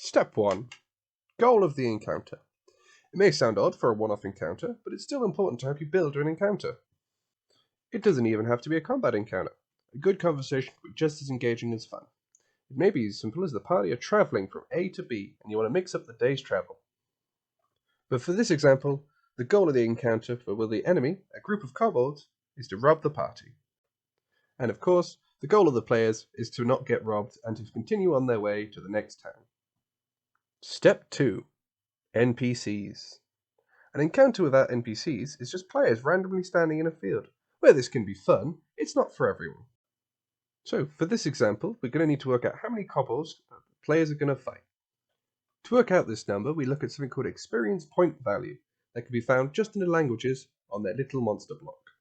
Step 1. Goal of the encounter. It may sound odd for a one-off encounter, but it's still important to help you build an encounter. It doesn't even have to be a combat encounter. A good conversation can be just as engaging as fun. It may be as simple as the party are travelling from A to B, and you want to mix up the day's travel. But for this example, the goal of the encounter for the enemy, a group of kobolds, is to rob the party. And of course, the goal of the players is to not get robbed and to continue on their way to the next town. Step 2. NPCs. An encounter without NPCs is just players randomly standing in a field. Where this can be fun, it's not for everyone. So, for this example, we're going to need to work out how many kobolds players are going to fight. To work out this number, we look at something called experience point value that can be found just in the languages on their little monster block.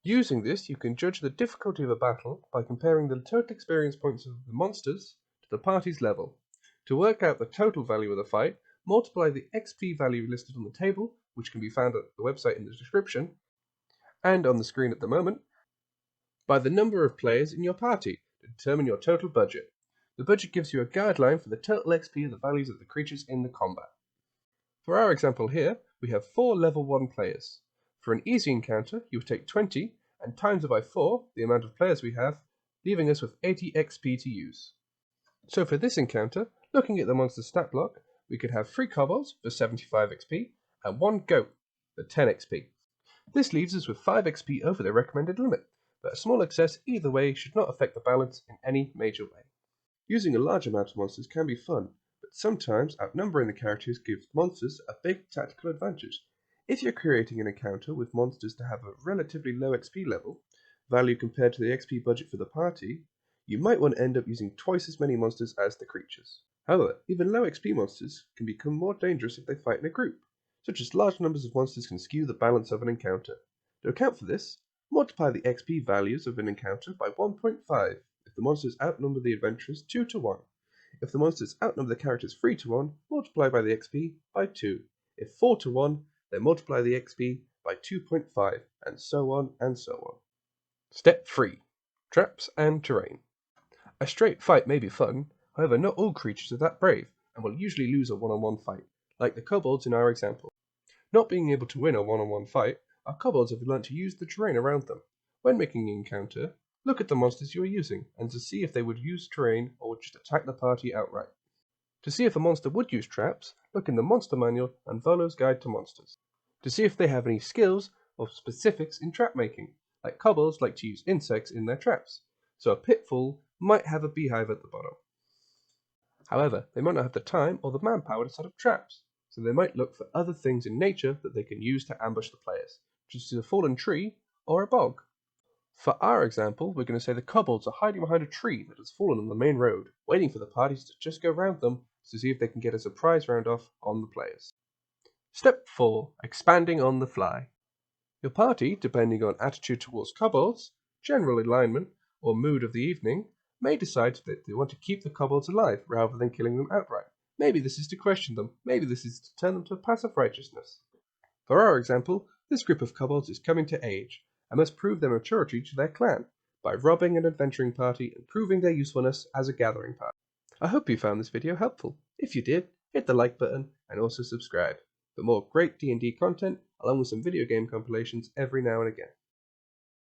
Using this, you can judge the difficulty of a battle by comparing the total experience points of the monsters to the party's level. To work out the total value of the fight, multiply the XP value listed on the table, which can be found at the website in the description, and on the screen at the moment, by the number of players in your party to determine your total budget. The budget gives you a guideline for the total XP of the values of the creatures in the combat. For our example here, we have 4 level 1 players. For an easy encounter, you would take 20 and times it by 4, the amount of players we have, leaving us with 80 XP to use. So for this encounter, looking at the monster stat block, we could have 3 kobolds for 75 XP and 1 goat for 10 XP. This leaves us with 5 XP over the recommended limit, but a small excess either way should not affect the balance in any major way. Using a large amount of monsters can be fun, but sometimes outnumbering the characters gives monsters a big tactical advantage. If you're creating an encounter with monsters that have a relatively low XP level, value compared to the XP budget for the party, you might want to end up using twice as many monsters as the creatures. However, even low XP monsters can become more dangerous if they fight in a group, such as large numbers of monsters can skew the balance of an encounter. To account for this, multiply the XP values of an encounter by 1.5 if the monsters outnumber the adventurers 2 to 1. If the monsters outnumber the characters 3 to 1, multiply by the XP by 2. If 4 to 1, then multiply the XP by 2.5, and so on and so on. Step 3. Traps and terrain. A straight fight may be fun, however not all creatures are that brave, and will usually lose a one-on-one fight, like the kobolds in our example. Not being able to win a one-on-one fight, our kobolds have learned to use the terrain around them. When making an encounter, look at the monsters you are using, and to see if they would use terrain or would just attack the party outright. To see if a monster would use traps, look in the Monster Manual and Volo's Guide to Monsters. To see if they have any skills or specifics in trap making, like kobolds like to use insects in their traps, so a pitfall might have a beehive at the bottom. However, they might not have the time or the manpower to set up traps, so they might look for other things in nature that they can use to ambush the players, such as a fallen tree or a bog. For our example, we're going to say the kobolds are hiding behind a tree that has fallen on the main road, waiting for the parties to just go round them to see if they can get a surprise round off on the players. Step 4. Expanding on the fly. Your party, depending on attitude towards kobolds, general alignment, or mood of the evening, may decide that they want to keep the kobolds alive rather than killing them outright. Maybe this is to question them, maybe this is to turn them to a path of righteousness. For our example, this group of kobolds is coming to age, and must prove their maturity to their clan by robbing an adventuring party and proving their usefulness as a gathering party. I hope you found this video helpful. If you did, hit the like button and also subscribe for more great D&D content along with some video game compilations every now and again.